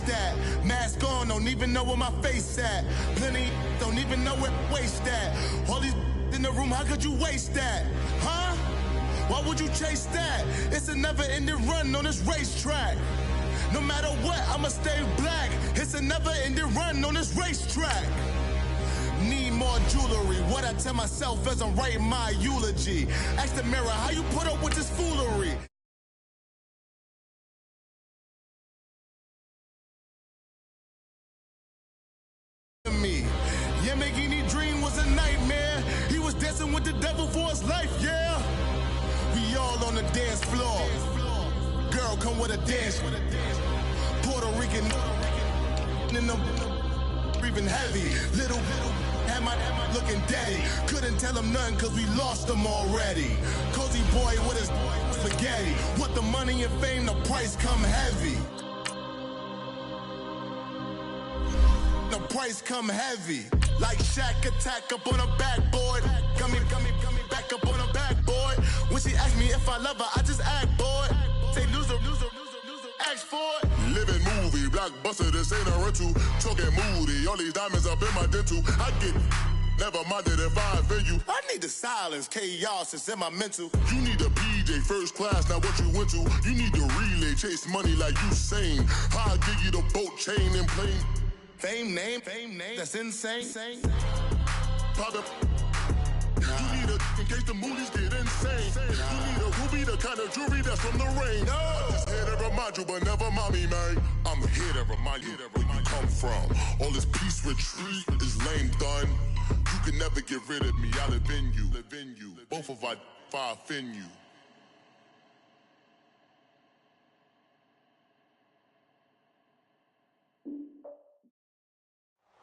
at. Mask on, don't even know where my face at. Plenty don't even know where waste at. All these in the room, how could you waste that? Huh? Why would you chase that? It's a never-ending run on this racetrack. No matter what, I'ma stay black. It's a never-ending run on this racetrack. Need more jewelry. What I tell myself as I'm writing my eulogy. Ask the mirror, how you put up with this foolery? Me. Yamagini dream was a nightmare. He was dancing with the devil for his life, yeah. We all on the dance floor. Girl, come with a dance. Puerto Rican in them breathing heavy. Little had my looking daddy. Couldn't tell him nothing cause we lost him already. Cozy boy with his spaghetti. With the money and fame, the price come heavy. The price come heavy. Like Shaq attack up on a backboard. Coming back up on a backboard. When she asked me if I love her, I just act bored. Say loser, ask for it. Living movie, blockbuster, this ain't a rental. Talking moody, all these diamonds up in my dental. I get never minded if I offend you. I need the silence, chaos is in my mental. You need a PJ, first class, not what you went to. You need the relay, chase money like you sane. I'll give you the boat, chain, and plane. Fame name, that's insane. Pop up. You need a in case the movies get insane. You need a ruby, the kind of jewelry that's from the rain. No. I'm just here to remind you, but never mommy, man. I'm here to remind you where you come from. All this peace retreat is lame done. You can never get rid of me. I live in you. Both of our fire offend you.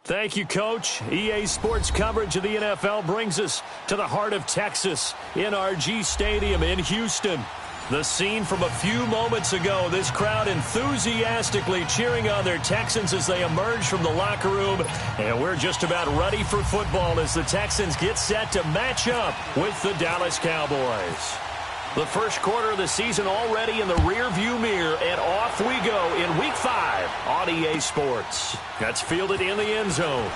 Thank you, Coach. EA Sports coverage of the NFL brings us to the heart of Texas, NRG Stadium in Houston. The scene from a few moments ago, this crowd enthusiastically cheering on their Texans as they emerge from the locker room. And we're just about ready for football as the Texans get set to match up with the Dallas Cowboys. The first quarter of the season already in the rearview mirror, and off we go in Week 5 on EA Sports. That's fielded in the end zone.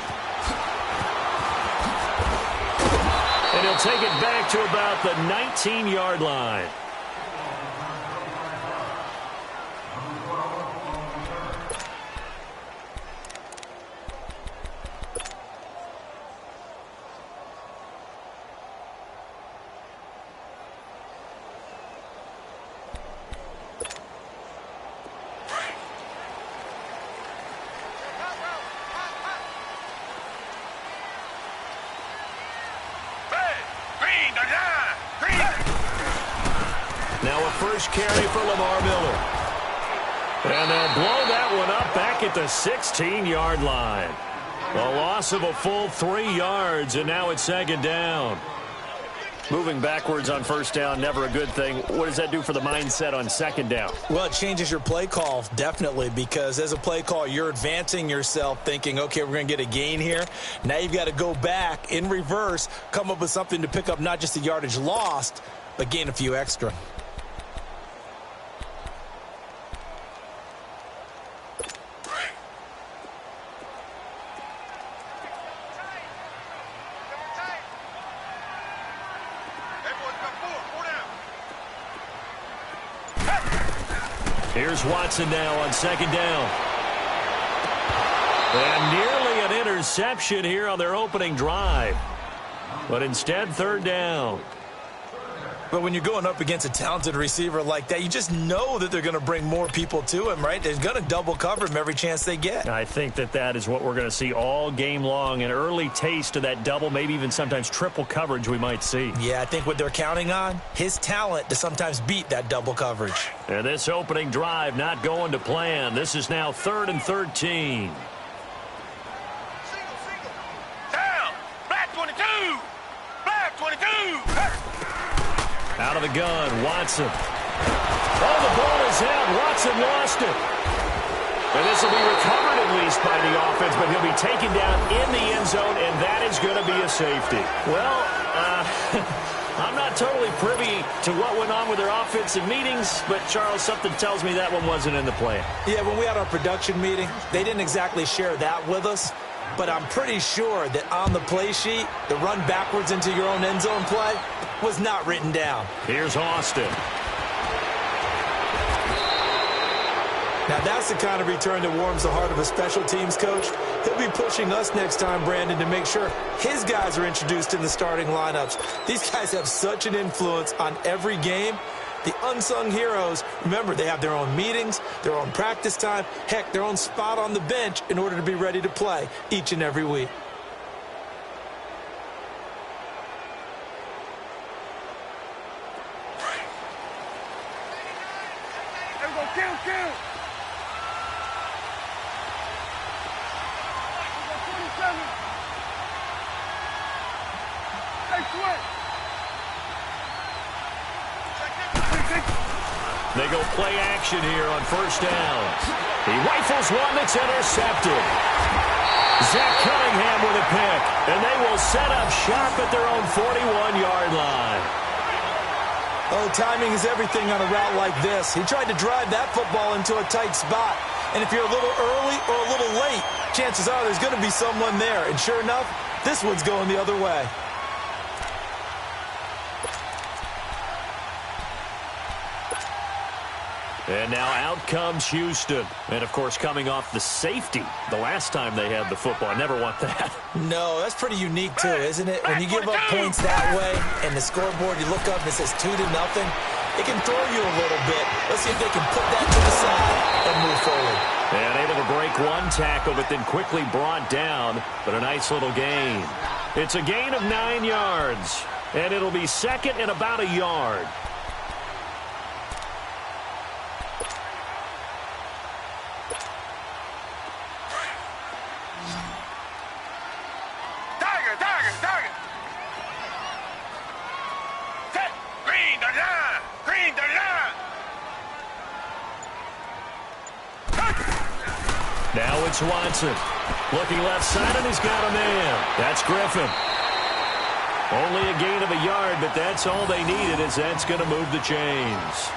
And he'll take it back to about the 19-yard line. Carry for Lamar Miller. And they'll blow that one up back at the 16-yard line. A loss of a full 3 yards, and now it's second down. Moving backwards on first down, never a good thing. What does that do for the mindset on second down? Well, it changes your play call, definitely, because as a play call, you're advancing yourself thinking, okay, we're going to get a gain here. Now you've got to go back in reverse, come up with something to pick up not just the yardage lost, but gain a few extra. Here's Watson now on second down. And nearly an interception here on their opening drive. But instead, third down. But when you're going up against a talented receiver like that, you just know that they're going to bring more people to him, right? They're going to double cover him every chance they get. I think that is what we're going to see all game long. An early taste of that double, maybe even sometimes triple coverage we might see. Yeah, I think what they're counting on, his talent to sometimes beat that double coverage. And this opening drive not going to plan. This is now 3rd and 13. Down! Black 22! Black 22! Out of the gun, Watson. Oh, the ball is out. Watson lost it. And this will be recovered at least by the offense, but he'll be taken down in the end zone, and that is going to be a safety. Well, I'm not totally privy to what went on with their offensive meetings, but, Charles, something tells me that one wasn't in the plan. Yeah, when we had our production meeting, they didn't exactly share that with us, but I'm pretty sure that on the play sheet, the run backwards into your own end zone play was not written down. Here's Austin. Now, that's the kind of return that warms the heart of a special teams coach. He'll be pushing us next time, Brandon, to make sure his guys are introduced in the starting lineups. These guys have such an influence on every game. The unsung heroes, remember, they have their own meetings, their own practice time, heck, their own spot on the bench in order to be ready to play each and every week. Kill. They go play action here on first down. He rifles one that's intercepted. Zach Cunningham with a pick, and they will set up shop at their own 41-yard line. Oh, timing is everything on a route like this. He tried to drive that football into a tight spot. And if you're a little early or a little late, chances are there's going to be someone there. And sure enough, this one's going the other way. And now out comes Houston. And, of course, coming off the safety the last time they had the football. I never want that. No, that's pretty unique, too, isn't it? When you give up points that way and the scoreboard, you look up and it says 2-0, it can throw you a little bit. Let's see if they can put that to the side and move forward. And able to break one tackle, but then quickly brought down. But a nice little gain. It's a gain of 9 yards. And it'll be second and about a yard. Target. Set. Green the line. Now it's Watson. Looking left side, and he's got a man. That's Griffin. Only a gain of a yard, but that's all they needed, as that's going to move the chains.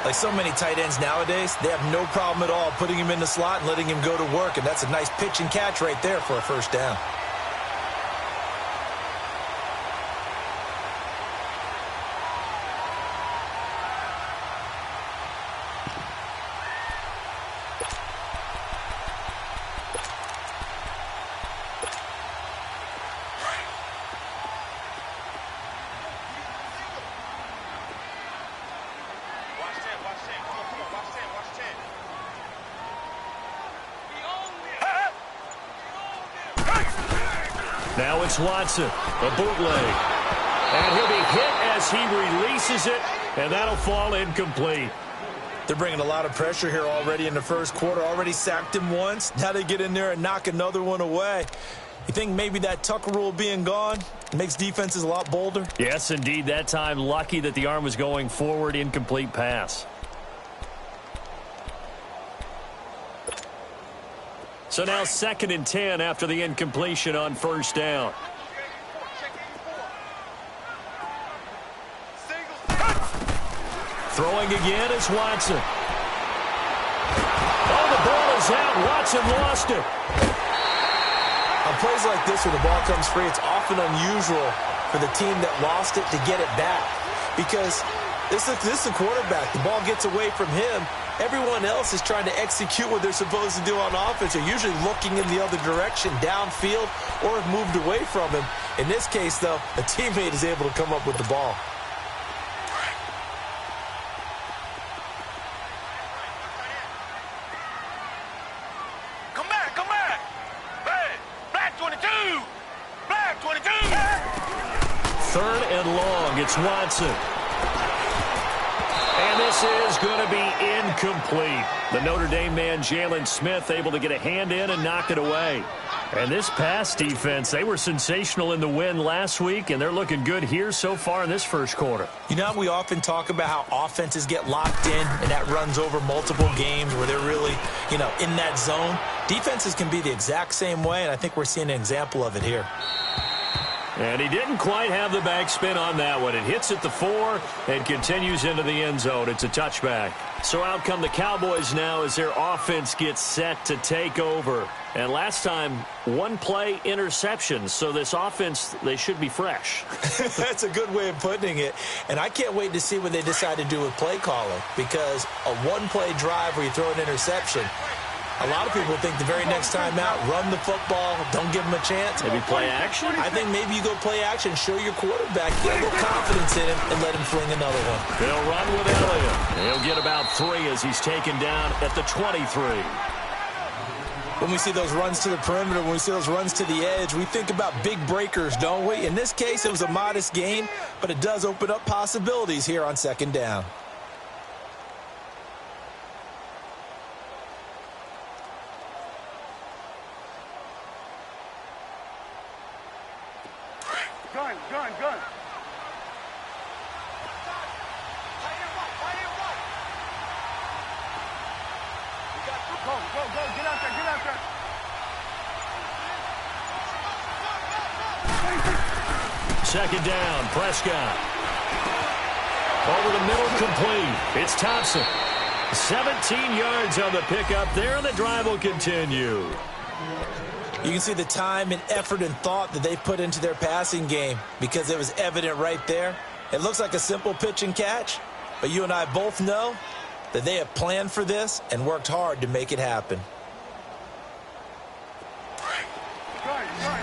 Like so many tight ends nowadays, they have no problem at all putting him in the slot and letting him go to work, and that's a nice pitch and catch right there for a first down. Now it's Watson, a bootleg. And he'll be hit as he releases it, and that'll fall incomplete. They're bringing a lot of pressure here already in the first quarter. Already sacked him once. Now they get in there and knock another one away. You think maybe that Tucker rule being gone makes defenses a lot bolder? Yes, indeed. That time, lucky that the arm was going forward, incomplete pass. So now 2nd and 10 after the incompletion on first down. Throwing again is Watson. Oh, the ball is out. Watson lost it. On plays like this where the ball comes free, it's often unusual for the team that lost it to get it back. Because this is the quarterback. The ball gets away from him. Everyone else is trying to execute what they're supposed to do on offense. They're usually looking in the other direction, downfield, or have moved away from him. In this case, though, a teammate is able to come up with the ball. Come back. Black 22. 3rd and long. It's Watson. And this This is going to be incomplete. The Notre Dame man, Jalen Smith, able to get a hand in and knock it away. And this pass defense, they were sensational in the win last week, and they're looking good here so far in this first quarter. You know, we often talk about how offenses get locked in, and that runs over multiple games where they're really, in that zone. Defenses can be the exact same way, and I think we're seeing an example of it here. And he didn't quite have the backspin on that one. It hits at the 4 and continues into the end zone. It's a touchback. So out come the Cowboys now as their offense gets set to take over. And last time, one-play interception. So this offense, they should be fresh. That's a good way of putting it. And I can't wait to see what they decide to do with play calling, because a one-play drive where you throw an interception, a lot of people think the very next time out, run the football, don't give them a chance. Maybe play action? I think maybe you go play action, show your quarterback, get a little confidence in him, and let him fling another one. They'll run with Elliott. He'll get about 3 as he's taken down at the 23. When we see those runs to the perimeter, when we see those runs to the edge, we think about big breakers, don't we? In this case, it was a modest gain, but it does open up possibilities here on second down. Gun. Go. Get out there. Second down, Prescott. Over the middle, complete. It's Thompson. 17 yards on the pickup there, and the drive will continue. You can see the time and effort and thought that they put into their passing game, because it was evident right there. It looks like a simple pitch and catch, but you and I both know that they have planned for this and worked hard to make it happen. Gun. Hey.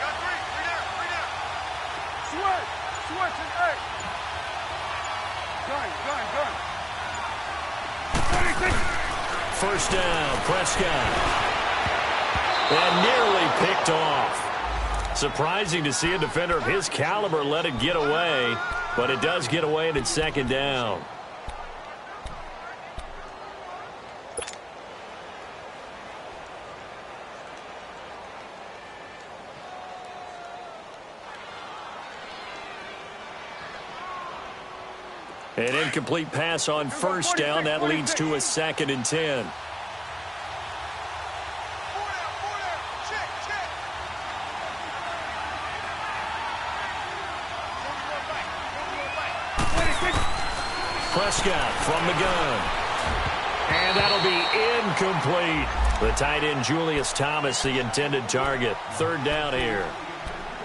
Got three. Three down. Switch and hey. Gun. First down, Prescott. And nearly picked off. Surprising to see a defender of his caliber let it get away, but it does get away and it's second down. An incomplete pass on first down. That leads to a 2nd and 10. Prescott from the gun. And that'll be incomplete. The tight end, Julius Thomas, the intended target. Third down here.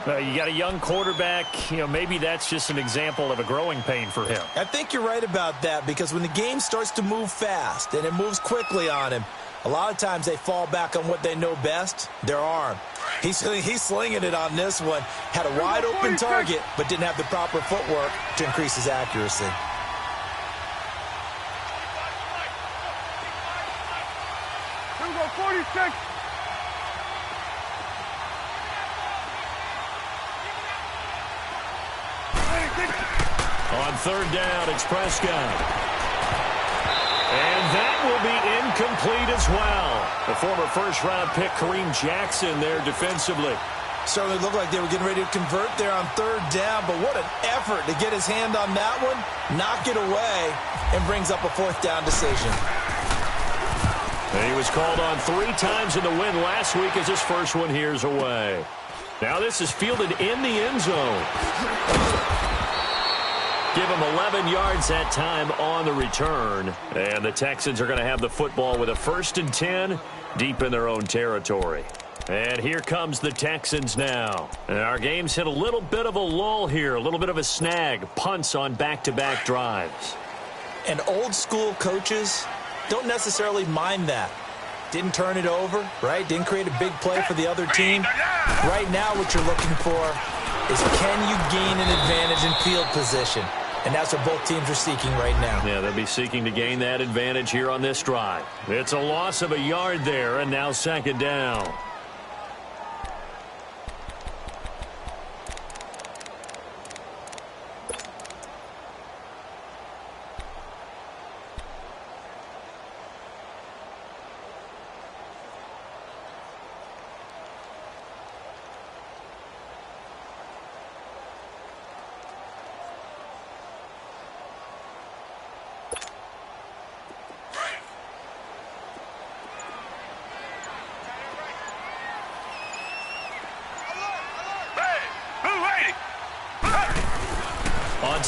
You got a young quarterback. Maybe that's just an example of a growing pain for him. I think you're right about that, because when the game starts to move fast and it moves quickly on him, a lot of times they fall back on what they know best, their arm. He's slinging it on this one. Had a wide open target, but didn't have the proper footwork to increase his accuracy. Here we go, 46. On third down, it's Prescott. And that will be incomplete as well. The former first-round pick, Kareem Jackson, there defensively. Certainly looked like they were getting ready to convert there on third down, but what an effort to get his hand on that one, knock it away, and brings up a fourth down decision. And he was called on 3 times in the win last week as his first one here's away. Now this is fielded in the end zone. Give him 11 yards that time on the return. And the Texans are going to have the football with a 1st and 10 deep in their own territory. And here comes the Texans now. And our game's hit a little bit of a lull here, a little bit of a snag. Punts on back-to-back drives. And old school coaches don't necessarily mind that. Didn't turn it over, right? Didn't create a big play for the other team. Right now what you're looking for is, can you gain an advantage in field position? And that's what both teams are seeking right now. Yeah, they'll be seeking to gain that advantage here on this drive. It's a loss of a yard there, and now second down.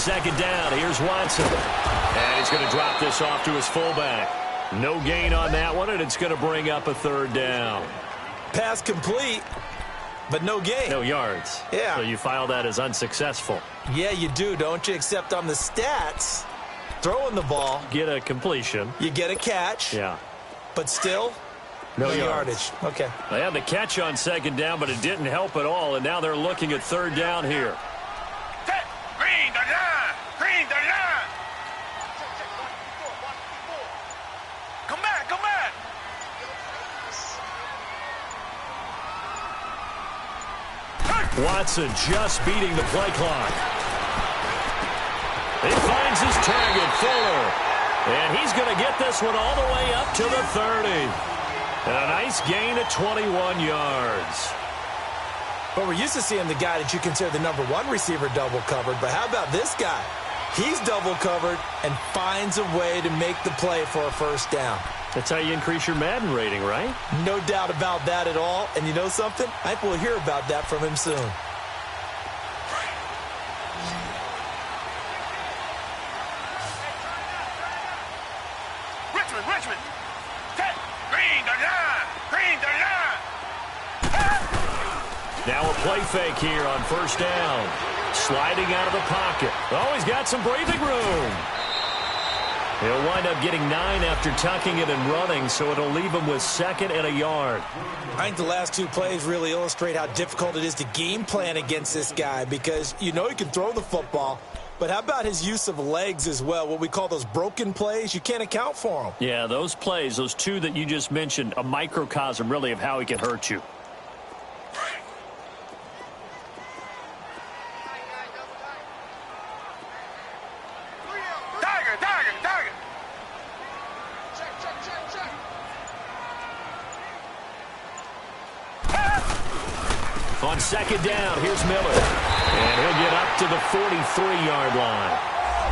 second down. Here's Watson. And he's going to drop this off to his fullback. No gain on that one, and it's going to bring up a third down. Pass complete, but no gain. No yards. Yeah. So you file that as unsuccessful. Yeah, you do, don't you? Except on the stats, throwing the ball. Get a completion. You get a catch. Yeah. But still, no yardage. Okay. They had the catch on second down, but it didn't help at all, and now they're looking at third down here. Green, the line. Green, the line. Come back, come back. Watson just beating the play clock. He finds his target, Fuller. And he's going to get this one all the way up to the 30. And a nice gain of 21 yards. But we're used to seeing the guy that you consider the number one receiver double covered. But how about this guy? He's double covered and finds a way to make the play for a first down. That's how you increase your Madden rating, right? No doubt about that at all. And you know something? I think we'll hear about that from him soon. Richmond. Green, the line. Green, the line. Now a play fake here on first down. Sliding out of the pocket. Oh, he's got some breathing room. He'll wind up getting 9 after tucking it and running, so it'll leave him with 2nd and a yard. I think the last two plays really illustrate how difficult it is to game plan against this guy because you know he can throw the football, but how about his use of legs as well, what we call those broken plays? You can't account for them. Yeah, those plays, those two that you just mentioned, a microcosm really of how he can hurt you. Target. On second down, here's Miller. And he'll get up to the 43-yard line.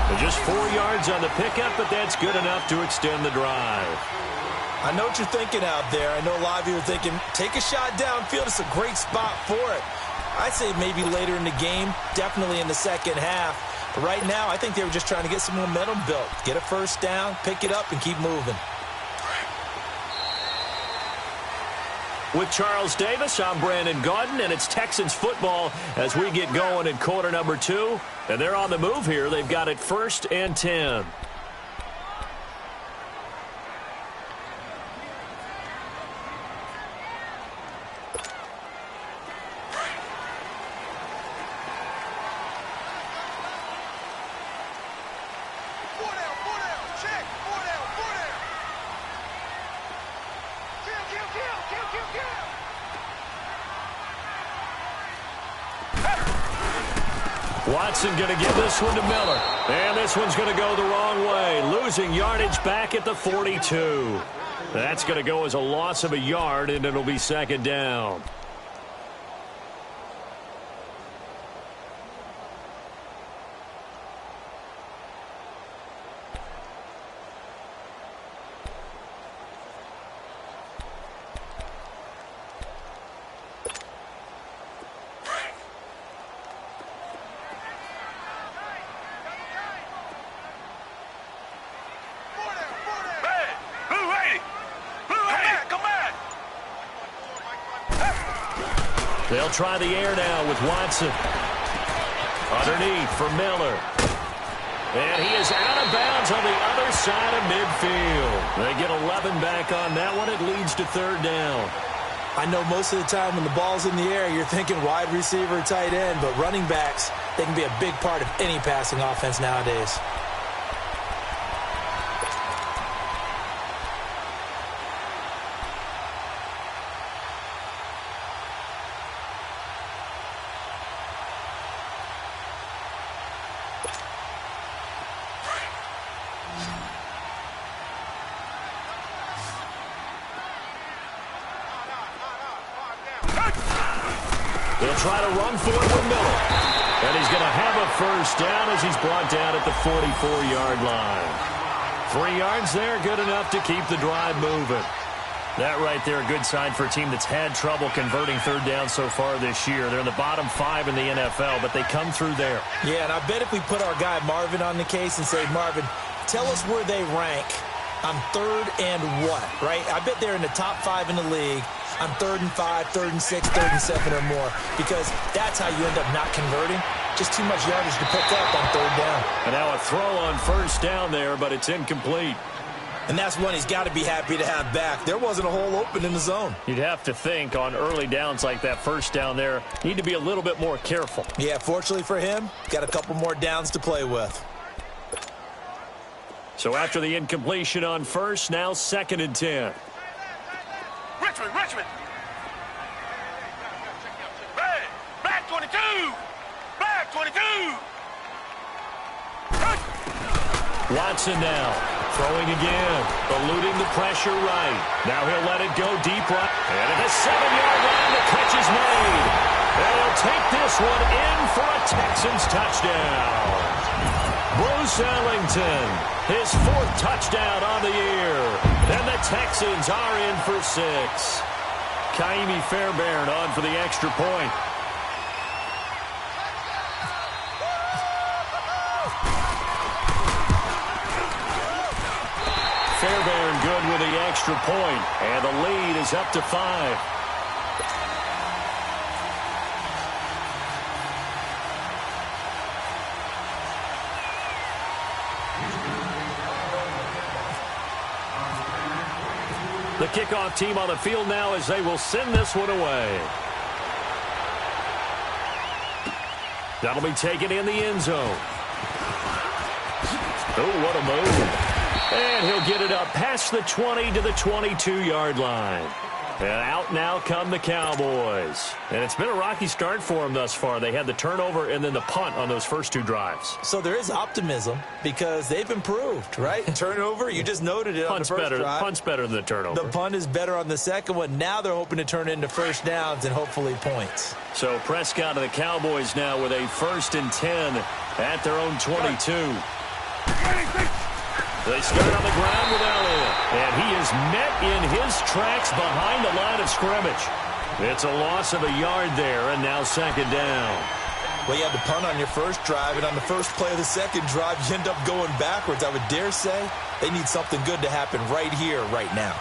But just 4 yards on the pickup, but that's good enough to extend the drive. I know what you're thinking out there. I know a lot of you are thinking, take a shot downfield. It's a great spot for it. I'd say maybe later in the game, definitely in the second half. But right now, I think they were just trying to get some momentum built. Get a first down, pick it up, and keep moving. With Charles Davis, I'm Brandon Gaudin, and it's Texans football as we get going in quarter number 2. And they're on the move here. They've got it 1st and 10. Watson going to give this one to Miller. And this one's going to go the wrong way. Losing yardage back at the 42. That's going to go as a loss of a yard, and it'll be second down. They'll try the air now with Watson. Underneath for Miller. And he is out of bounds on the other side of midfield. They get 11 back on that one. It leads to third down. I know most of the time when the ball's in the air, you're thinking wide receiver, tight end, but running backs, they can be a big part of any passing offense nowadays. They'll try to run for it with Miller. And he's going to have a first down as he's brought down at the 44-yard line. 3 yards there, good enough to keep the drive moving. That right there, a good sign for a team that's had trouble converting third down so far this year. They're in the bottom 5 in the NFL, but they come through there. Yeah, and I bet if we put our guy Marvin on the case and say, Marvin, tell us where they rank on third and what, right? I bet they're in the top 5 in the league on 3rd and 5, 3rd and 6, 3rd and 7 or more, because that's how you end up not converting. Just too much yardage to pick up on third down. And now a throw on first down there, but it's incomplete. And that's one he's got to be happy to have back. There wasn't a hole open in the zone. You'd have to think on early downs like that first down there, need to be a little bit more careful. Yeah, fortunately for him, got a couple more downs to play with. So after the incompletion on first, now 2nd and 10. Richmond. Red, black 22. Black 22. Watson now throwing again, eluding the pressure right. Now he'll let it go deep right. And at the 7-yard line, the catch is made. They'll take this one in for a Texans touchdown. Bruce Ellington, his 4th touchdown on the year. And the Texans are in for 6. Kaimi Fairbairn on for the extra point. Fairbairn good with the extra point, and the lead is up to 5. The kickoff team on the field now as they will send this one away. That'll be taken in the end zone. Oh, what a move. And he'll get it up past the 20 to the 22-yard line. And out now come the Cowboys. And it's been a rocky start for them thus far. They had the turnover and then the punt on those first 2 drives. So there is optimism because they've improved, right? Turnover, you just noted it on the first drive. Punt's better than the turnover. The punt is better on the second one. Now they're hoping to turn into first downs and hopefully points. So Prescott and the Cowboys now with a 1st and 10 at their own 22. They start on the ground with Elliott, and he is met in his tracks behind the line of scrimmage. It's a loss of a yard there, and now 2nd down. Well, you had the punt on your first drive, and on the first play of the second drive, you end up going backwards. I would dare say they need something good to happen right here, right now.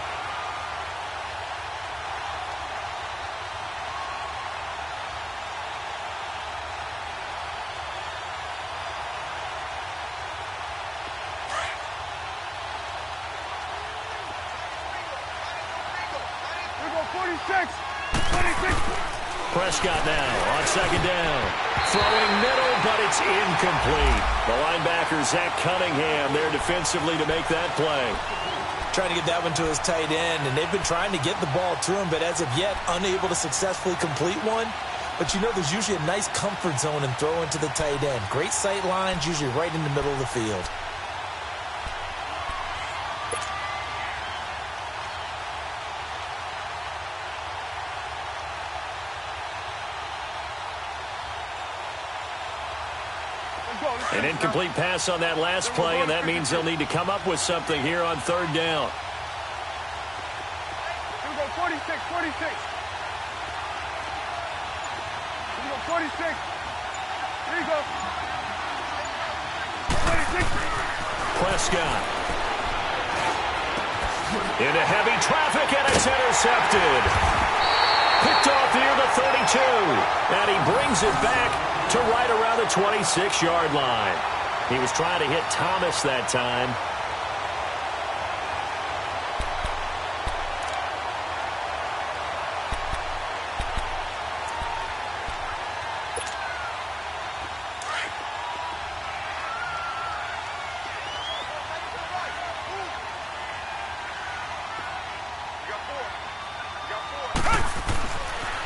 Prescott now on 2nd down. Throwing middle, but it's incomplete. The linebacker, Zach Cunningham, there defensively to make that play. Trying to get that one to his tight end, and they've been trying to get the ball to him, but as of yet, unable to successfully complete one. But you know there's usually a nice comfort zone in throwing to the tight end. Great sight lines, usually right in the middle of the field. An incomplete pass on that last play, and that means they'll need to come up with something here on 3rd down. Here we go, 46. Here we go, 46. Here you go. 46. Prescott. Into heavy traffic, and it's intercepted. Picked off near the 32, and he brings it back to right around the 26-yard line. He was trying to hit Thomas that time.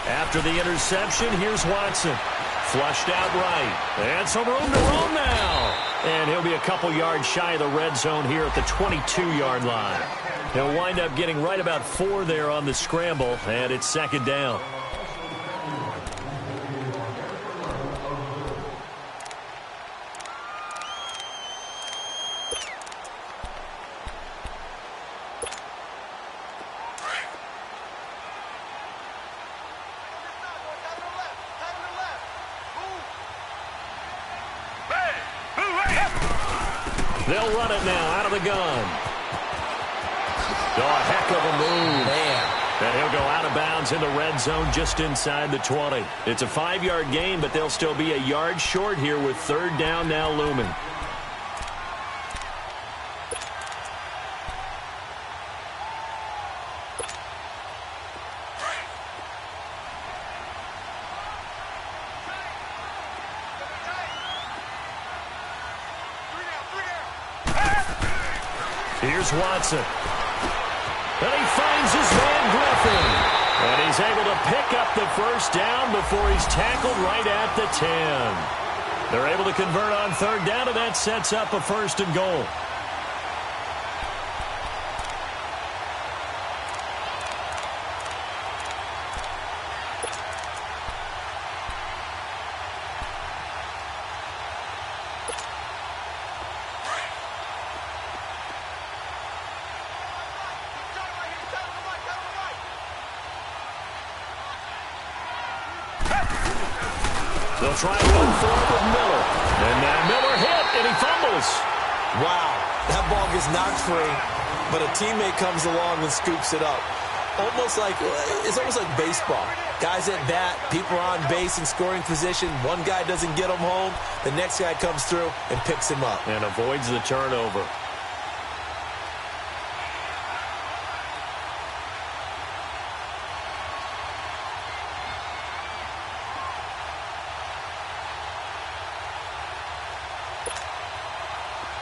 After the interception, here's Watson. Flushed out right. And some room to roam now. And he'll be a couple yards shy of the red zone here at the 22-yard line. He'll wind up getting right about 4 there on the scramble, and it's 2nd down. They'll run it now out of the gun. Oh, a heck of a move. Man. And he'll go out of bounds in the red zone just inside the 20. It's a 5-yard gain, but they'll still be a yard short here with third down now looming. Here's Watson. And he finds his man Griffin. And he's able to pick up the first down before he's tackled right at the 10. They're able to convert on third down, and that sets up a 1st and goal. They'll try and go for it with Miller. And now Miller hit, and he fumbles. Wow, that ball gets knocked free, but a teammate comes along and scoops it up. It's almost like baseball. Guys at bat, people are on base in scoring position. One guy doesn't get him home. The next guy comes through and picks him up. And avoids the turnover.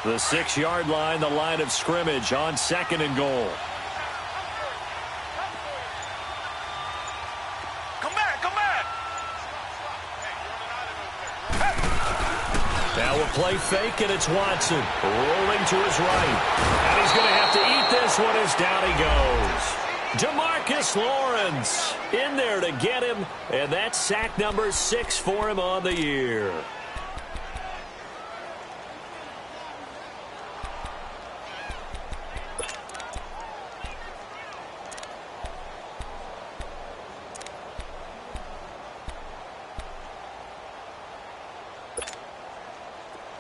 The 6-yard line, the line of scrimmage on 2nd and goal. Come back. Now a play fake, and it's Watson rolling to his right. And he's going to have to eat this one as down he goes. Demarcus Lawrence in there to get him, and that's sack number 6 for him on the year.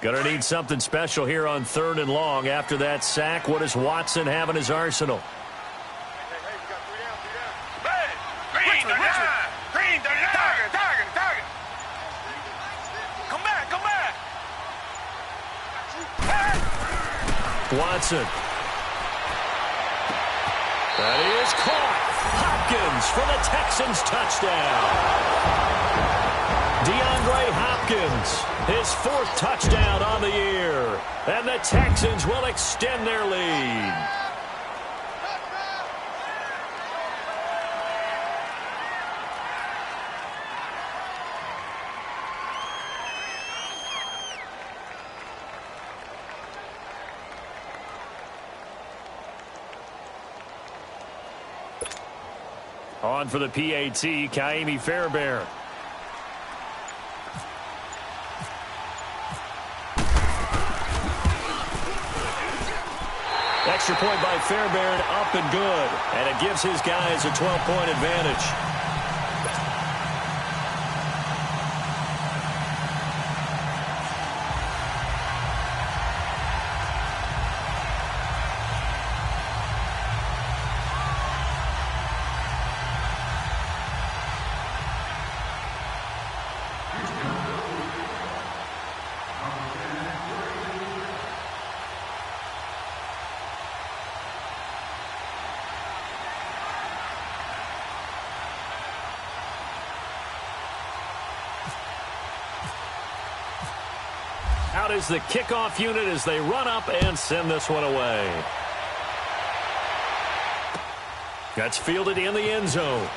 Going to need something special here on 3rd and long. After that sack, what does Watson have in his arsenal? Hey, you got 3 down. Green the line. Target. Come back. Watson. That is caught. Hopkins for the Texans touchdown. DeAndre Hopkins, his 4th touchdown on the year. And the Texans will extend their lead. On for the PAT, Kaimi Fairbairn. Extra point by Fairbairn, up and good. And it gives his guys a 12-point advantage. Out is the kickoff unit as they run up and send this one away. That's fielded in the end zone.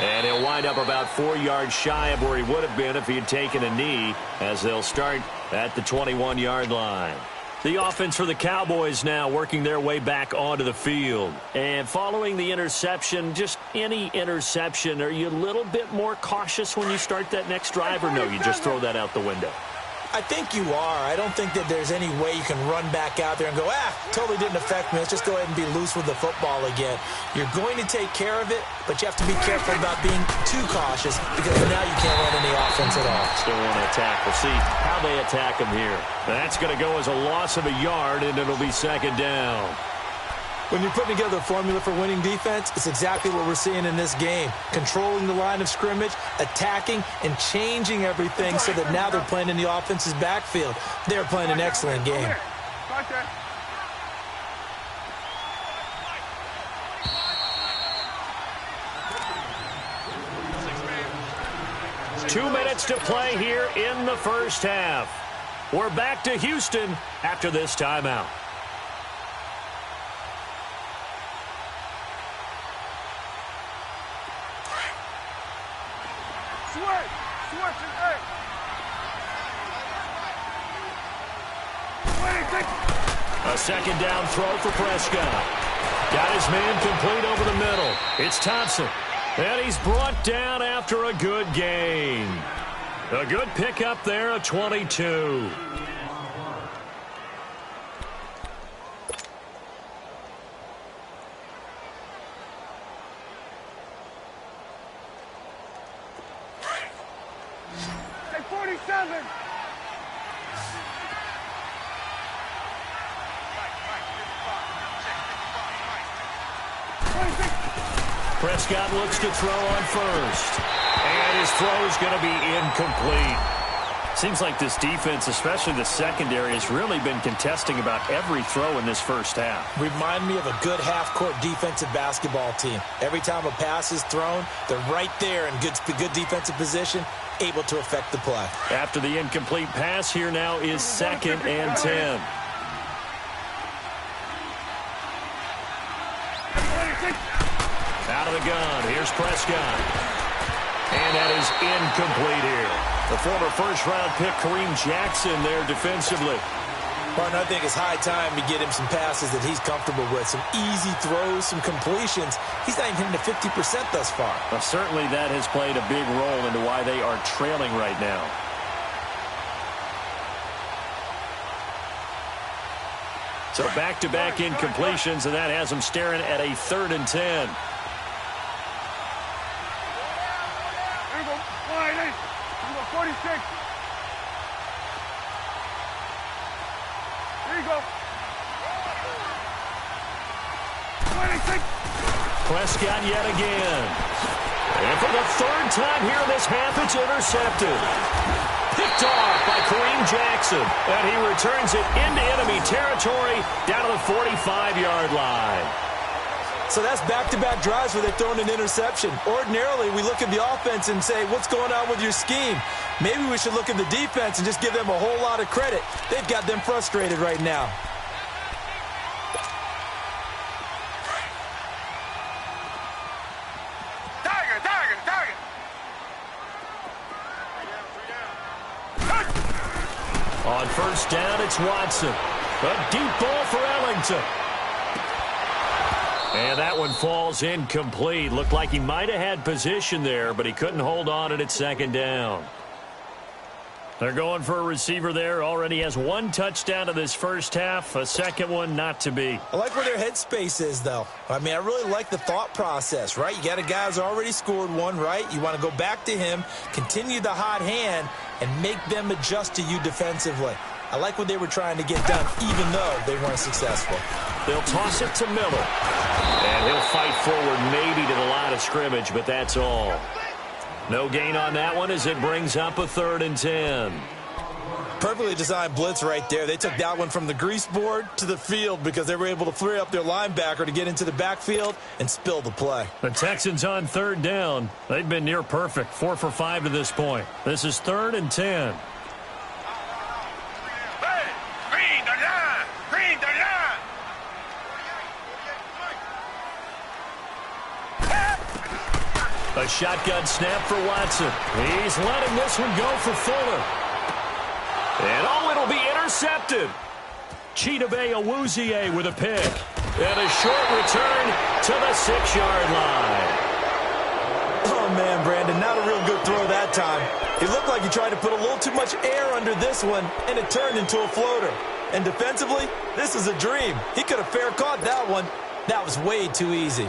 And he'll wind up about 4 yards shy of where he would have been if he had taken a knee, as they'll start at the 21-yard line. The offense for the Cowboys now working their way back onto the field. And following the interception, just any interception, are you a little bit more cautious when you start that next drive, or no, you just throw that out the window? I think you are. I don't think that there's any way you can run back out there and go, totally didn't affect me. Let's just go ahead and be loose with the football again. You're going to take care of it, but you have to be careful about being too cautious because now you can't run any offense at all. Still want to attack. We'll see how they attack him here. That's going to go as a loss of a yard, and it'll be second down. When you're putting together a formula for winning defense, it's exactly what we're seeing in this game. Controlling the line of scrimmage, attacking, and changing everything so that now they're playing in the offense's backfield. They're playing an excellent game. 2 minutes to play here in the first half. We're back to Houston after this timeout. A second down throw for Prescott. Got his man complete over the middle. It's Thompson. And he's brought down after a good gain. A good pickup there, a 22. Take 47. Prescott looks to throw on first. And his throw is going to be incomplete. Seems like this defense, especially the secondary, has really been contesting about every throw in this first half. Remind me of a good half-court defensive basketball team. Every time a pass is thrown, they're right there in good defensive position, able to affect the play. After the incomplete pass, here now is 2nd and 10. Out of the gun, here's Prescott. And that is incomplete here. The former first-round pick, Kareem Jackson, there defensively. Martin, I think it's high time to get him some passes that he's comfortable with. Some easy throws, some completions. He's not even hitting to 50% thus far. Well, certainly that has played a big role into why they are trailing right now. So back-to-back incompletions, and that has them staring at a 3rd and 10. Here we go. 46. Here you go. 26. Prescott yet again. And for the 3rd time here in this half, it's intercepted. Picked off by Kareem Jackson. And he returns it into enemy territory down to the 45-yard line. So that's back-to-back drives where they're throwing an interception. Ordinarily, we look at the offense and say, what's going on with your scheme? Maybe we should look at the defense and just give them a whole lot of credit. They've got them frustrated right now. Tiger. On first down, it's Watson. A deep ball for Ellington. And that one falls incomplete. Looked like he might have had position there, but he couldn't hold on at 2nd down. They're going for a receiver there. Already has 1 touchdown in this first half. A second one not to be. I like where their headspace is, though. I mean, I really like the thought process, right? You got a guy who's already scored 1, right? You want to go back to him, continue the hot hand, and make them adjust to you defensively. I like what they were trying to get done, even though they weren't successful. They'll toss it to Miller. And he'll fight forward maybe to the line of scrimmage, but that's all. No gain on that one as it brings up a 3rd and 10. Perfectly designed blitz right there. They took that one from the grease board to the field because they were able to free up their linebacker to get into the backfield and spill the play. The Texans on 3rd down. They've been near perfect. 4 for 5 to this point. This is 3rd and 10. A shotgun snap for Watson. He's letting this one go for Fuller. And it'll be intercepted. Chidobe Awuzie with a pick. And a short return to the 6-yard line. Oh, man, Brandon, not a real good good throw that time. It looked like he tried to put a little too much air under this one, and it turned into a floater. And defensively, this is a dream. He could have fair caught that one. That was way too easy.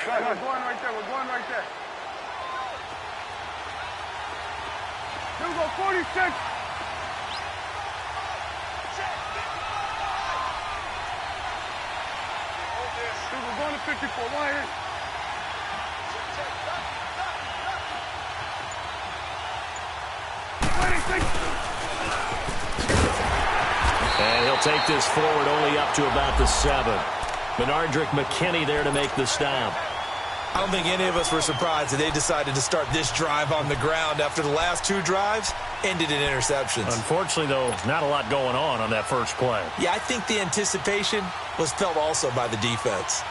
We're going right there. We're going right there. Here we go, 46. We're going to 54. One here. And he'll take this forward only up to about the 7. Benardrick McKinney there to make the stop. I don't think any of us were surprised that they decided to start this drive on the ground after the last 2 drives ended in interceptions. Unfortunately, though, not a lot going on that first play. Yeah, I think the anticipation was felt also by the defense.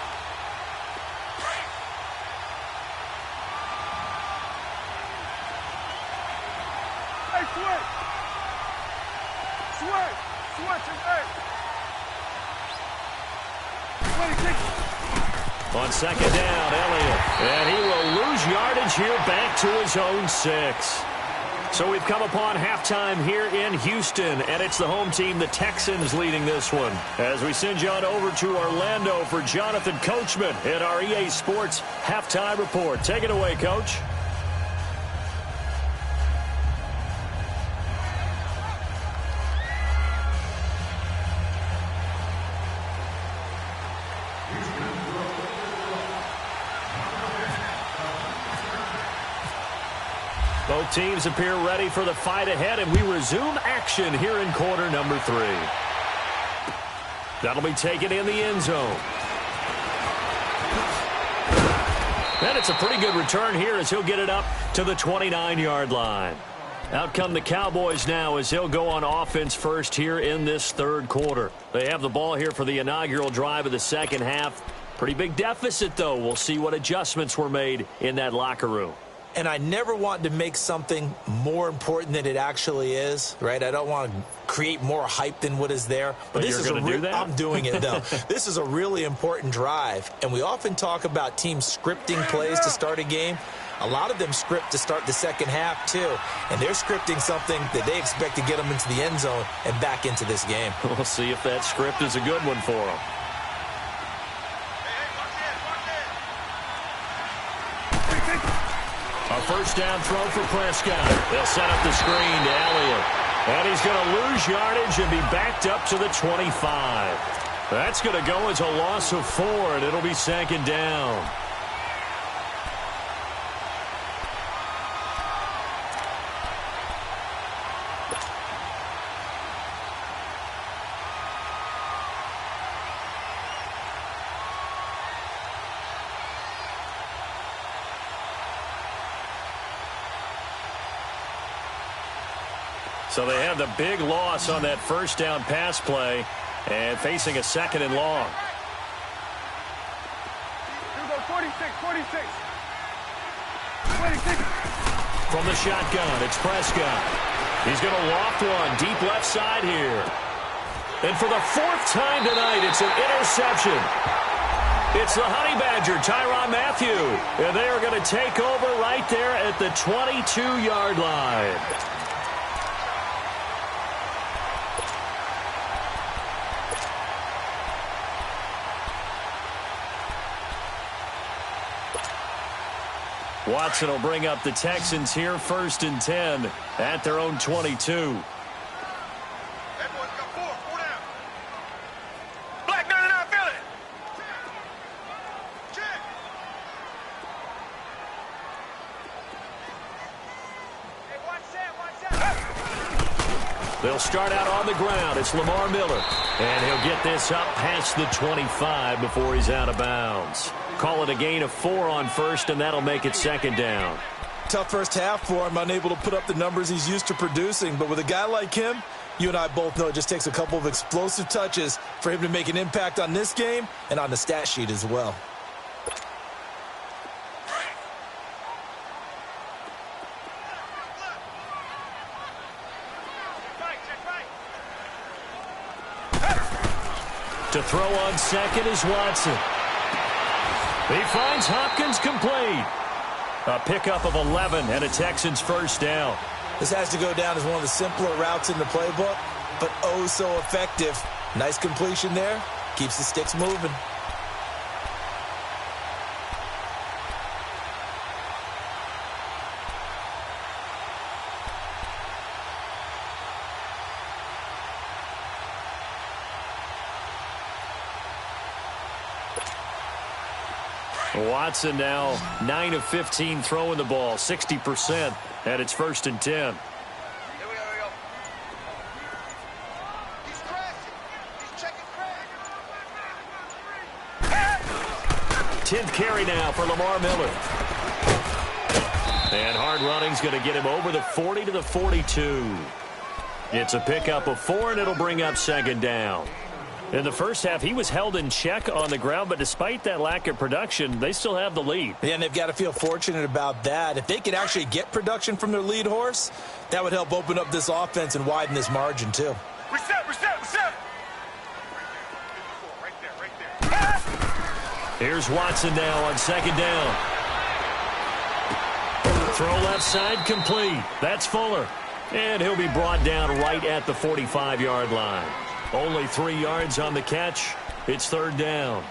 Hey, switch. Switch. Switch and hey. 26. On second down, Elliott. And he will lose yardage here back to his own 6. So we've come upon halftime here in Houston, and it's the home team, the Texans, leading this one. As we send you on over to Orlando for Jonathan Coachman in our EA Sports Halftime Report. Take it away, Coach. Both teams appear ready for the fight ahead, and we resume action here in quarter number 3. That'll be taken in the end zone. And it's a pretty good return here as he'll get it up to the 29-yard line. Out come the Cowboys now as he'll go on offense first here in this third quarter. They have the ball here for the inaugural drive of the second half. Pretty big deficit, though. We'll see what adjustments were made in that locker room. And I never want to make something more important than it actually is, right? I don't want to create more hype than what is there. But this you're going to do that? I'm doing it, though. This is a really important drive. And we often talk about teams scripting plays to start a game. A lot of them script to start the second half, too. And they're scripting something that they expect to get them into the end zone and back into this game. We'll see if that script is a good one for them. A first down throw for Prescott. They'll set up the screen to Elliott. And he's going to lose yardage and be backed up to the 25. That's going to go as a loss of 4, and it'll be second down. So they have the big loss on that first down pass play and facing a second and long. Here we go, 46, 46. 26. From the shotgun, it's Prescott. He's going to loft one deep left side here. And for the 4th time tonight, it's an interception. It's the Honey Badger, Tyrann Mathieu. And they are going to take over right there at the 22-yard line. Watson will bring up the Texans here, 1st and 10 at their own 22. That boy's got 4 down. Black 99, feel it. Check. Hey, watch that. They'll start out on the ground. It's Lamar Miller. And he'll get this up past the 25 before he's out of bounds. Call it a gain of 4 on first, and that'll make it second down. Tough first half for him, unable to put up the numbers he's used to producing. But with a guy like him, you and I both know it just takes a couple of explosive touches for him to make an impact on this game and on the stat sheet as well. To throw on second is Watson. He finds Hopkins complete. A pickup of 11 and a Texans first down. This has to go down as one of the simpler routes in the playbook, but oh so effective. Nice completion there. Keeps the sticks moving. Watson now 9 of 15 throwing the ball, 60%, and it's 1st and 10. Here we go. He's crashing. He's checking crash. 10th carry now for Lamar Miller. And hard running's going to get him over the 40 to the 42. It's a pickup of 4, and it'll bring up 2nd down. In the first half, he was held in check on the ground, but despite that lack of production, they still have the lead. Yeah, and they've got to feel fortunate about that. If they could actually get production from their lead horse, that would help open up this offense and widen this margin, too. Reset. Right there. Here's Watson now on 2nd down. Throw left side complete. That's Fuller. And he'll be brought down right at the 45-yard line. Only 3 yards on the catch. It's 3rd down.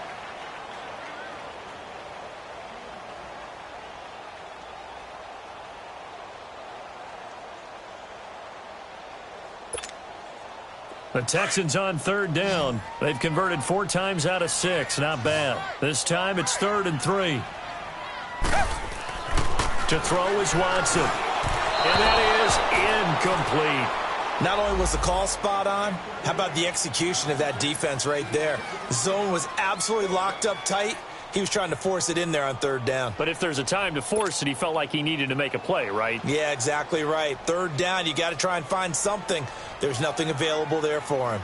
The Texans on 3rd down. They've converted 4 times out of 6. Not bad. This time it's 3rd and 3. To throw is Watson. And that is incomplete. Not only was the call spot on, how about the execution of that defense right there? The zone was absolutely locked up tight. He was trying to force it in there on 3rd down. But if there's a time to force it, he felt like he needed to make a play, right? Yeah, exactly right. 3rd down, you got to try and find something. There's nothing available there for him.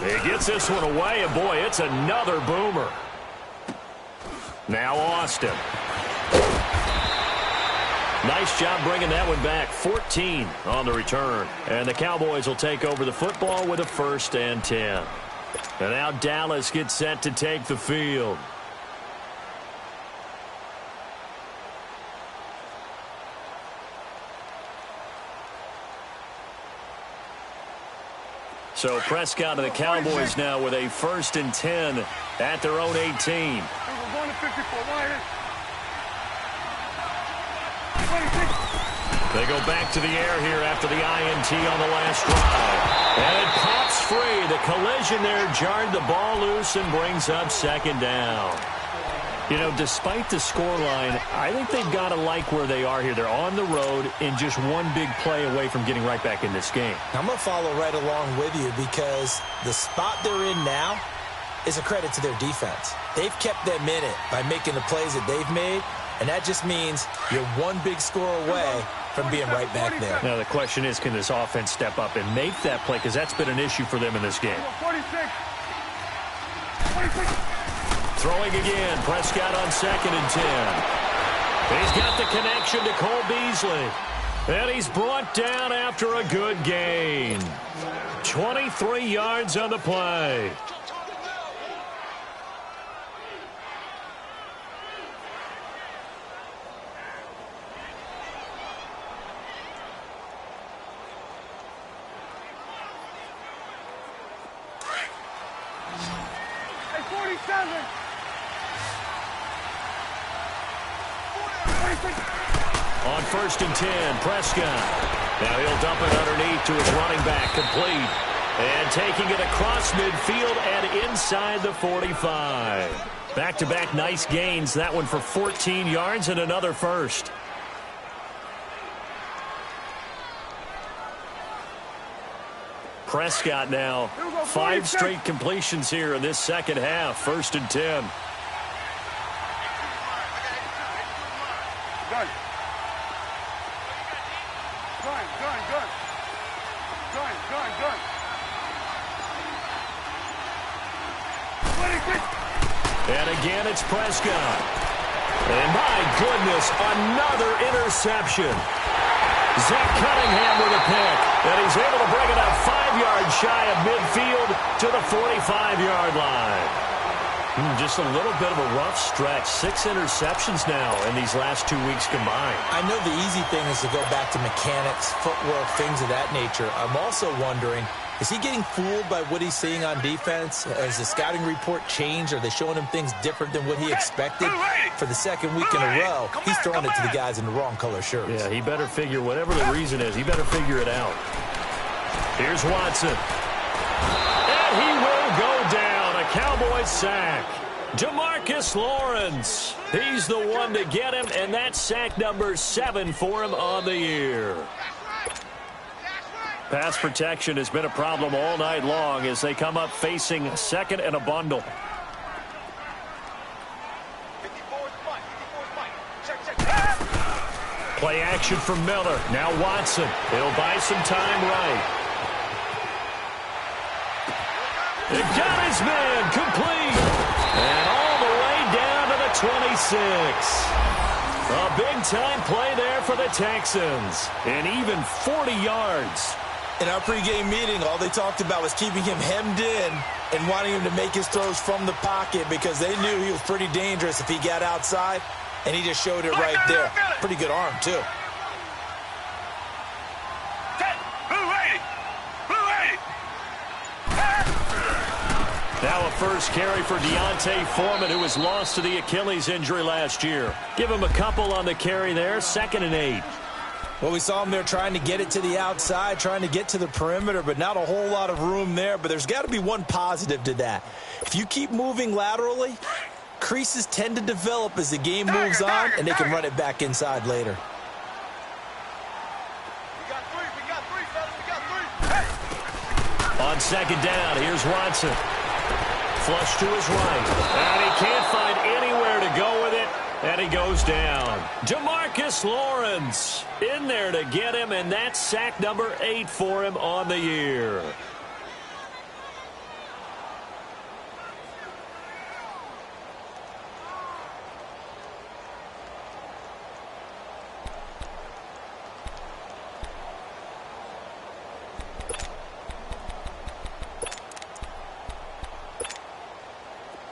He gets this one away, and boy, it's another boomer. Now Austin. Nice job bringing that one back. 14 on the return. And the Cowboys will take over the football with a 1st and 10. And now Dallas gets set to take the field. So Prescott and the Cowboys now with a 1st and 10 at their own 18. We're going to 54. They go back to the air here after the INT on the last drive. And it pops free. The collision there jarred the ball loose and brings up 2nd down. You know, despite the scoreline, I think they've got to like where they are here. They're on the road and just one big play away from getting right back in this game. I'm going to follow right along with you because the spot they're in now is a credit to their defense. They've kept them in it by making the plays that they've made, and that just means you're one big score away from being right back there. Now the question is, can this offense step up and make that play? Because that's been an issue for them in this game. 46. Throwing again. Prescott on 2nd and 10. He's got the connection to Cole Beasley. And he's brought down after a good gain. 23 yards on the play. On 1st and 10, Prescott. Now he'll dump it underneath to his running back, complete. And taking it across midfield and inside the 45. Back-to-back nice gains. That one for 14 yards and another 1st. Prescott now 5 straight completions here in this 2nd half. 1st and 10. And again, it's Prescott. And my goodness, another interception. Zach Cunningham with a pick. And he's able to bring it up 5 yards shy of midfield to the 45-yard line. Just a little bit of a rough stretch. 6 interceptions now in these last 2 weeks combined. I know the easy thing is to go back to mechanics, footwork, things of that nature. I'm also wondering, is he getting fooled by what he's seeing on defense? Has the scouting report changed? Are they showing him things different than what he expected? For the second week in a row, he's throwing it to the guys in the wrong color shirts. Yeah, he better figure, whatever the reason is, he better figure it out. Here's Watson. And he will go down. A Cowboys sack. Demarcus Lawrence. He's the one to get him, and that's sack number 7 for him on the year. Pass protection has been a problem all night long as they come up facing second and a bundle. Play action from Miller. Now Watson. He'll buy some time right. It got his man complete. And all the way down to the 26. A big-time play there for the Texans. And even 40 yards. In our pregame meeting, all they talked about was keeping him hemmed in and wanting him to make his throws from the pocket because they knew he was pretty dangerous if he got outside, and he just showed it right there. Pretty good arm, too. Now a first carry for Deontay Foreman, who was lost to the Achilles injury last year. Give him a couple on the carry there, 2nd and 8. Well, we saw him there trying to get it to the outside, trying to get to the perimeter, but not a whole lot of room there. But there's got to be one positive to that. If you keep moving laterally, creases tend to develop as the game moves on, and they can run it back inside later. We got three, fellas. We got 3. Hey! On 2nd down, here's Watson. Flush to his right. And he can't find anywhere to go with it. And he goes down. Demarcus Lawrence in there to get him, and that's sack number 8 for him on the year.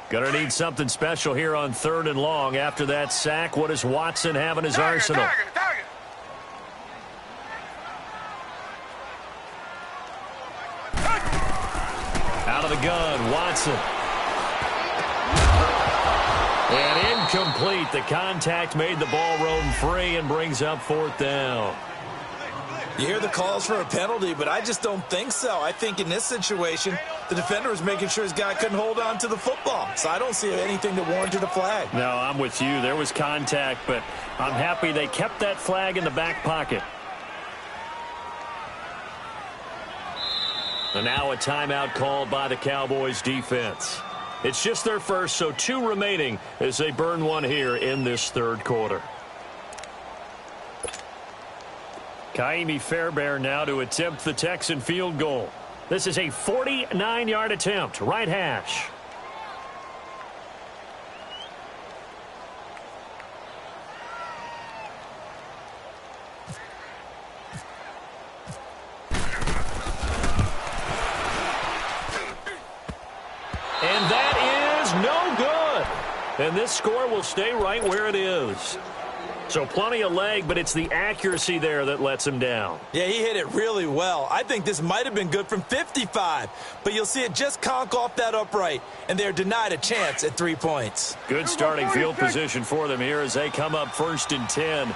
Gonna need something special here on 3rd and long. After that sack, what does Watson have in his arsenal? Out of the gun, Watson. And incomplete. The contact made the ball roam free and brings up 4th down. You hear the calls for a penalty, but I just don't think so. I think in this situation, the defender was making sure his guy couldn't hold on to the football. So I don't see anything that warranted a flag. No, I'm with you. There was contact, but I'm happy they kept that flag in the back pocket. And now a timeout called by the Cowboys defense. It's just their first, so 2 remaining as they burn one here in this 3rd quarter. Kaimi Fairbairn now to attempt the Texan field goal. This is a 49-yard attempt, right hash. And that is no good. And this score will stay right where it is. So plenty of leg, but it's the accuracy there that lets him down. Yeah, he hit it really well. I think this might have been good from 55, but you'll see it just conk off that upright, and they're denied a chance at 3 points. Good starting field position for them here as they come up 1st and 10.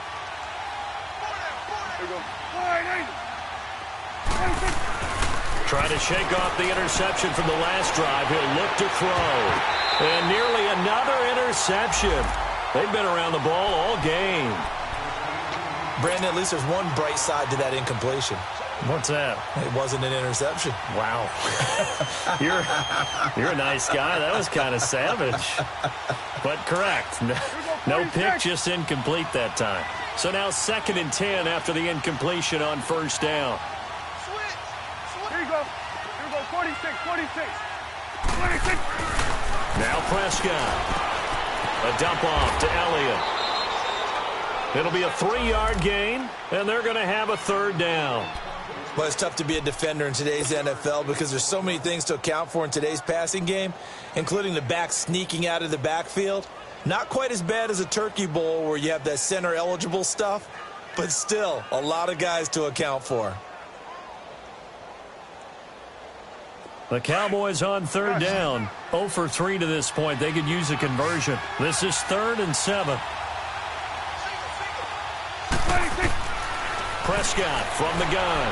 Trying to shake off the interception from the last drive. He'll look to throw. And nearly another interception. They've been around the ball all game. Brandon, at least there's one bright side to that incompletion. What's that? It wasn't an interception. Wow. You're a nice guy. That was kind of savage. But correct. No pick, just incomplete that time. So now 2nd and 10 after the incompletion on 1st down. Here you go. 46. Now Prescott. A dump off to Elliott. It'll be a 3-yard gain, and they're going to have a 3rd down. Well, it's tough to be a defender in today's NFL because there's so many things to account for in today's passing game, including the back sneaking out of the backfield. Not quite as bad as a turkey bowl where you have that center-eligible stuff, but still a lot of guys to account for. The Cowboys on 3rd down. 0 for 3 to this point. They could use a conversion. This is 3rd and 7. Prescott from the gun.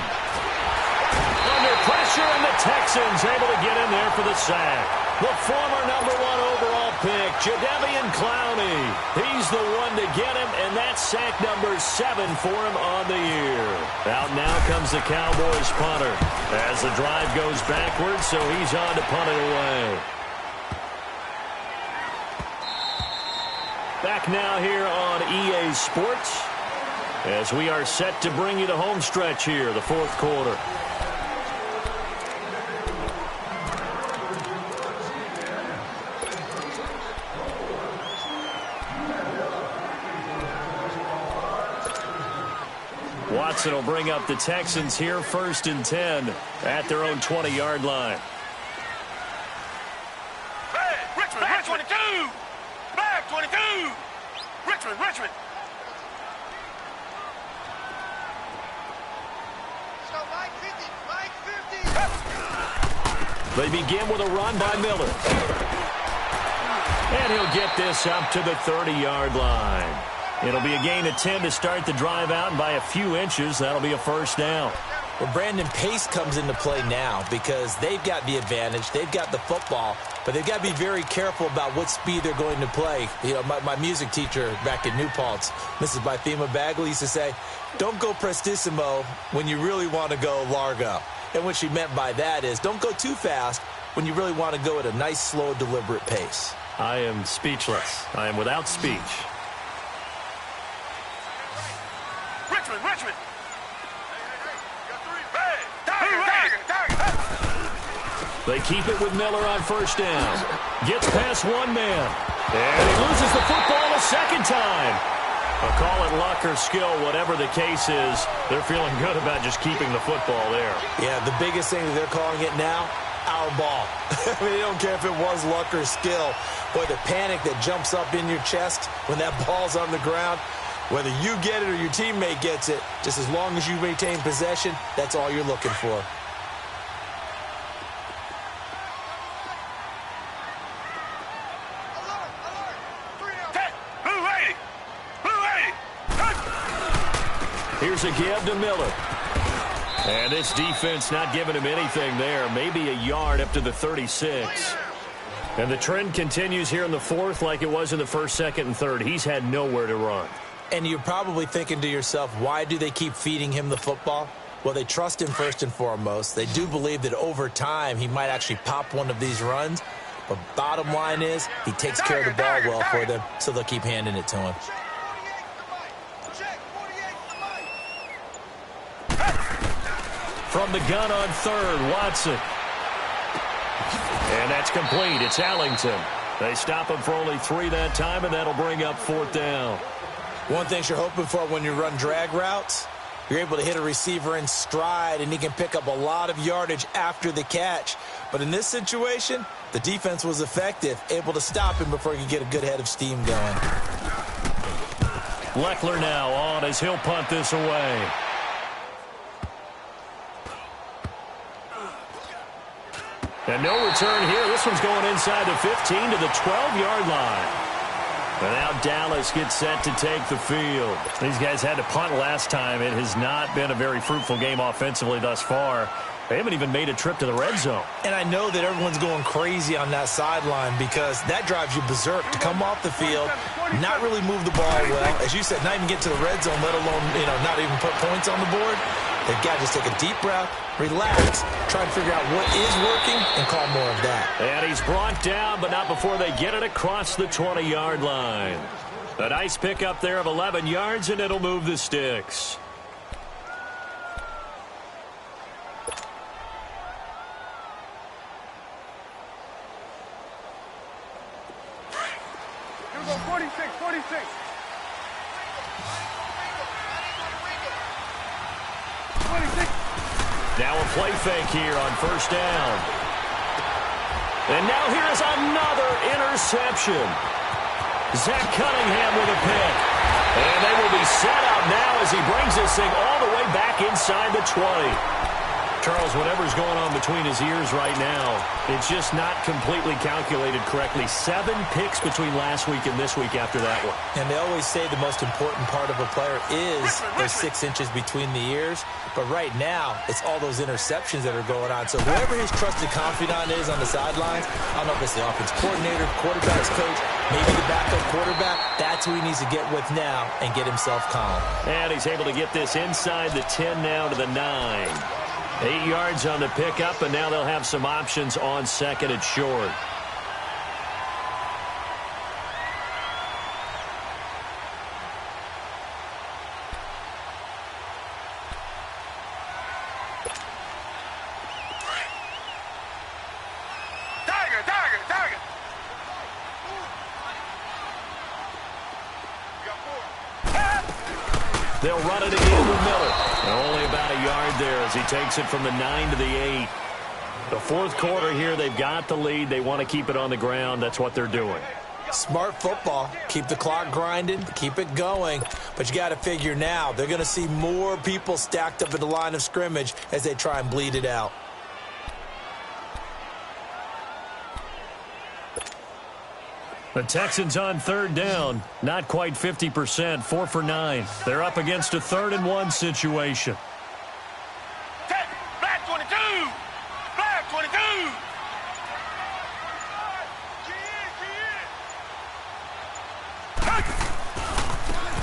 Under pressure, and the Texans able to get in there for the sack. The former number 1 overall pick, Jadeveon Clowney. He's the one to get him, and that's sack number 7 for him on the year. Out now comes the Cowboys punter as the drive goes backwards, so he's on to punt it away. Back now here on EA Sports as we are set to bring you the home stretch here, the 4th quarter. Watson will bring up the Texans here 1st and 10 at their own 20-yard line. Hey, Richmond, back 22! Back 22! Richmond! They begin with a run by Miller. And he'll get this up to the 30-yard line. It'll be a gain of 10 to start the drive out, and by a few inches, that'll be a 1st down. Well, Brandon, pace comes into play now because they've got the advantage. They've got the football, but they've got to be very careful about what speed they're going to play. You know, my music teacher back in New Paltz, Mrs. Bythema Bagley, used to say, don't go prestissimo when you really want to go largo. And what she meant by that is don't go too fast when you really want to go at a nice, slow, deliberate pace. I am speechless. I am without speech. Richmond! They keep it with Miller on 1st down. Gets past one man. And he loses the football a 2nd time. I'll call it luck or skill, whatever the case is. They're feeling good about just keeping the football there. Yeah, the biggest thing that they're calling it now, our ball. I mean, they don't care if it was luck or skill. Boy, the panic that jumps up in your chest when that ball's on the ground, whether you get it or your teammate gets it, just as long as you maintain possession, that's all you're looking for. Here's a give to Miller. And this defense not giving him anything there. Maybe a yard up to the 36. And the trend continues here in the 4th like it was in the 1st, 2nd, and 3rd. He's had nowhere to run. And you're probably thinking to yourself, why do they keep feeding him the football? Well, they trust him first and foremost. They do believe that over time he might actually pop one of these runs. But bottom line is he takes care of the ball well for them, so they'll keep handing it to him. From the gun on 3rd, Watson. And that's complete. It's Allington. They stop him for only 3 that time, and that'll bring up 4th down. One thing you're hoping for when you run drag routes, you're able to hit a receiver in stride, and he can pick up a lot of yardage after the catch. But in this situation, the defense was effective, able to stop him before he could get a good head of steam going. Leckler now on as he'll punt this away. And no return here. This one's going inside the 15 to the 12-yard line. And now Dallas gets set to take the field. These guys had to punt last time. It has not been a very fruitful game offensively thus far. They haven't even made a trip to the red zone. And I know that everyone's going crazy on that sideline because that drives you berserk to come off the field, not really move the ball well. As you said, not even get to the red zone, let alone, not even put points on the board. They've got to just take a deep breath, relax, try and figure out what is working, and call more of that. And he's brought down, but not before they get it across the 20-yard line. A nice pickup there of 11 yards, and it'll move the sticks. Here we go, 46. Now a play fake here on first down. And now here is another interception. Zach Cunningham with a pick. And they will be set up now as he brings this thing all the way back inside the 20. Charles, whatever's going on between his ears right now, it's just not completely calculated correctly. 7 picks between last week and this week after that one. And they always say the most important part of a player is those 6 inches between the ears. But right now, it's all those interceptions that are going on. So whoever his trusted confidant is on the sidelines, I don't know if it's the offense coordinator, quarterback's coach, maybe the backup quarterback, that's who he needs to get with now and get himself calm. And he's able to get this inside the 10 now to the 9. 8 yards on the pickup, and now they'll have some options on second and short. Tiger. They'll run it again with Miller. Only about a yard there as he takes it from the 9 to the 8. The fourth quarter here, they've got the lead. They want to keep it on the ground. That's what they're doing. Smart football. Keep the clock grinding. Keep it going. But you got to figure now, they're going to see more people stacked up at the line of scrimmage as they try and bleed it out. The Texans on third down. Not quite 50%. 4 for 9. They're up against a 3rd and 1 situation. Black 22. Black 22.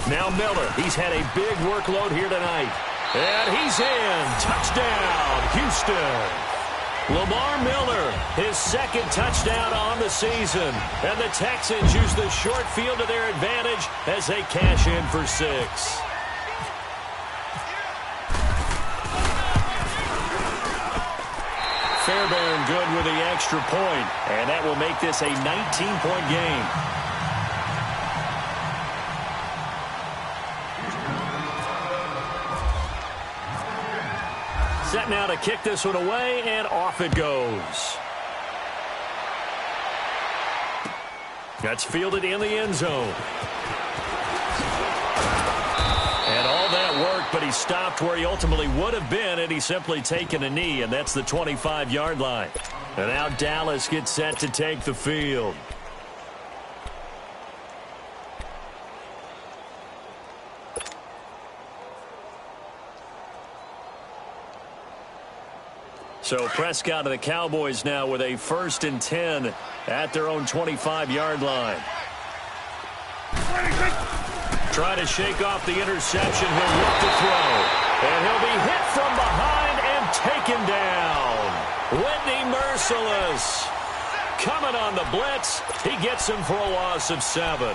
Now Miller. He's had a big workload here tonight. And he's in. Touchdown, Houston. Lamar Miller, his 2nd touchdown on the season. And the Texans use the short field to their advantage as they cash in for 6. Fairbairn good with the extra point. And that will make this a 19-point game. Set now to kick this one away, and off it goes. That's fielded in the end zone. And all that work, but he stopped where he ultimately would have been had he simply taken a knee, and that's the 25-yard line. And now Dallas gets set to take the field. So Prescott of the Cowboys now with a 1st and 10 at their own 25-yard line. Try to shake off the interception. He'll look to throw. And he'll be hit from behind and taken down. Whitney Merciless coming on the blitz. He gets him for a loss of 7.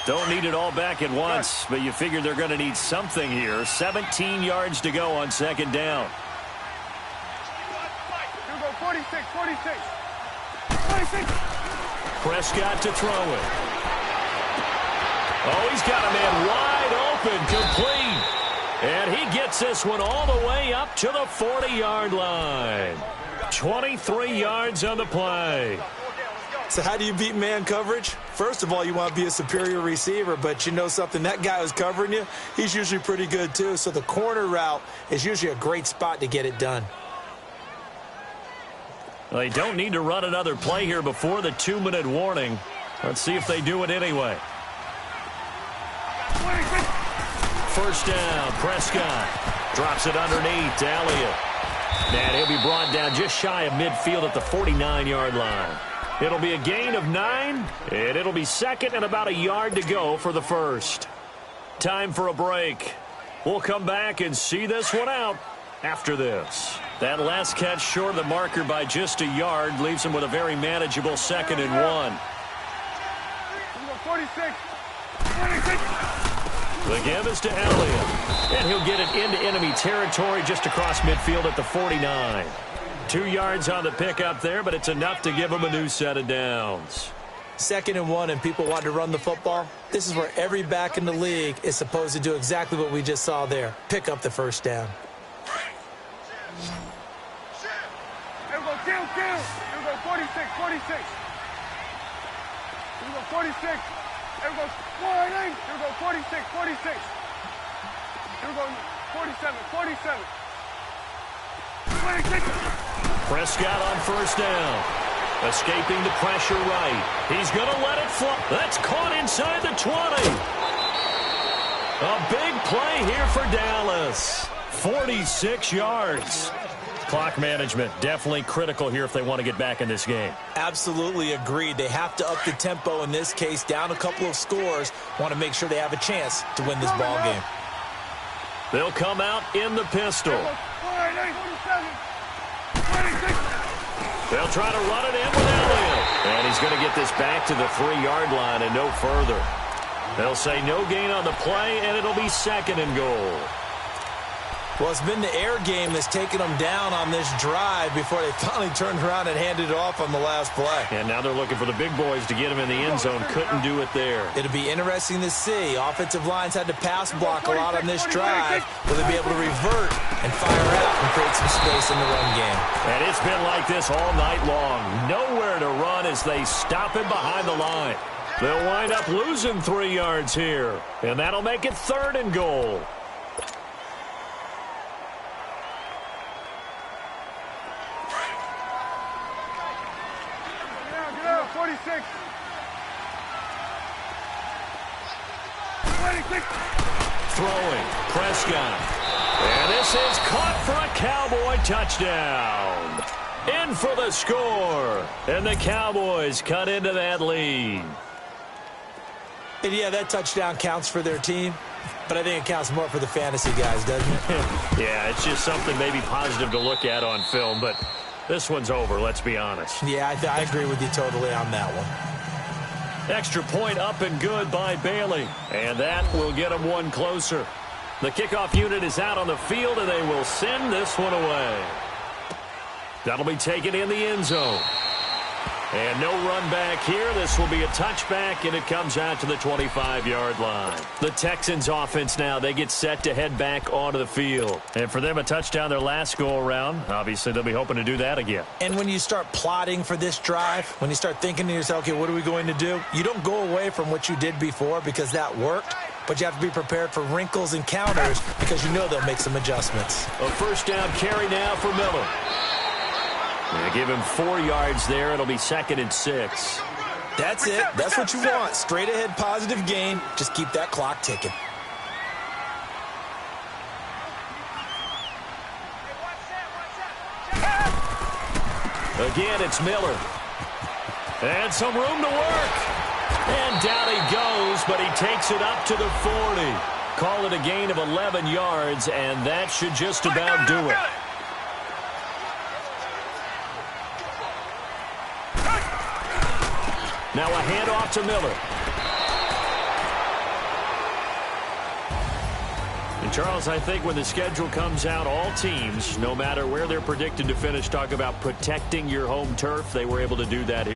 Don't need it all back at once, but you figure they're going to need something here. 17 yards to go on 2nd down. You go 46. Prescott to throw it. Oh, he's got a man wide open, complete. And he gets this one all the way up to the 40-yard line. 23 yards on the play. So how do you beat man coverage? First of all, you want to be a superior receiver, but you know something, that guy who's covering you, he's usually pretty good too. So the corner route is usually a great spot to get it done. Well, they don't need to run another play here before the 2-minute warning. Let's see if they do it anyway. First down, Prescott drops it underneath to Elliott. And he'll be brought down just shy of midfield at the 49-yard line. It'll be a gain of 9, and it'll be 2nd and about a yard to go for the 1st. Time for a break. We'll come back and see this one out after this. That last catch short of the marker by just a yard leaves him with a very manageable 2nd and 1. 46. The give is to Elliott. And he'll get it into enemy territory just across midfield at the 49. 2 yards on the pickup there, but it's enough to give him a new set of downs. 2nd and 1, and people want to run the football. This is where every back in the league is supposed to do exactly what we just saw there. Pick up the first down. Here we go, kill. Here we go, 46. Here we go, 46. Here we go, 48. Here we go, 46. Here we go, 47. 26. Prescott on first down. Escaping the pressure right. He's going to let it fly. That's caught inside the 20. A big play here for Dallas. 46 yards. Clock management definitely critical here if they want to get back in this game. Absolutely agreed. They have to up the tempo in this case. Down a couple of scores. Want to make sure they have a chance to win this ball game. They'll come out in the pistol. 48, 47, 26. They'll try to run it in with Elliott. And he's going to get this back to the 3-yard line and no further. They'll say no gain on the play, and it'll be 2nd and goal. Well, it's been the air game that's taken them down on this drive before they finally turned around and handed it off on the last play. And now they're looking for the big boys to get him in the end zone. Couldn't do it there. It'll be interesting to see. Offensive lines had to pass block a lot on this drive. Will they be able to revert and fire out and create some space in the run game? And it's been like this all night long. Nowhere to run as they stop him behind the line. They'll wind up losing 3 yards here. And that'll make it 3rd and goal. Get out, 46. 26. Throwing, Prescott. And this is caught for a Cowboy touchdown. In for the score. And the Cowboys cut into that lead. And yeah, that touchdown counts for their team, but I think it counts more for the fantasy guys, doesn't it? Yeah, it's just something maybe positive to look at on film, but this one's over, let's be honest. Yeah, I agree with you totally on that one. Extra point up and good by Bailey, and that will get them one closer. The kickoff unit is out on the field, and they will send this one away. That'll be taken in the end zone. And no run back here. This will be a touchback, and it comes out to the 25-yard line. The Texans offense now, they get set to head back onto the field. And for them, a touchdown their last go-around. Obviously, they'll be hoping to do that again. And when you start plotting for this drive, when you start thinking to yourself, okay, what are we going to do? You don't go away from what you did before because that worked, but you have to be prepared for wrinkles and counters because you know they'll make some adjustments. A first down carry now for Miller. They give him 4 yards there. It'll be 2nd and 6. That's it. That's what you want. Straight ahead positive gain. Just keep that clock ticking. Again, it's Miller. And some room to work. And down he goes, but he takes it up to the 40. Call it a gain of 11 yards, and that should just about do it. Now a handoff to Miller. And Charles, I think when the schedule comes out, all teams, no matter where they're predicted to finish, talk about protecting your home turf. They were able to do that here.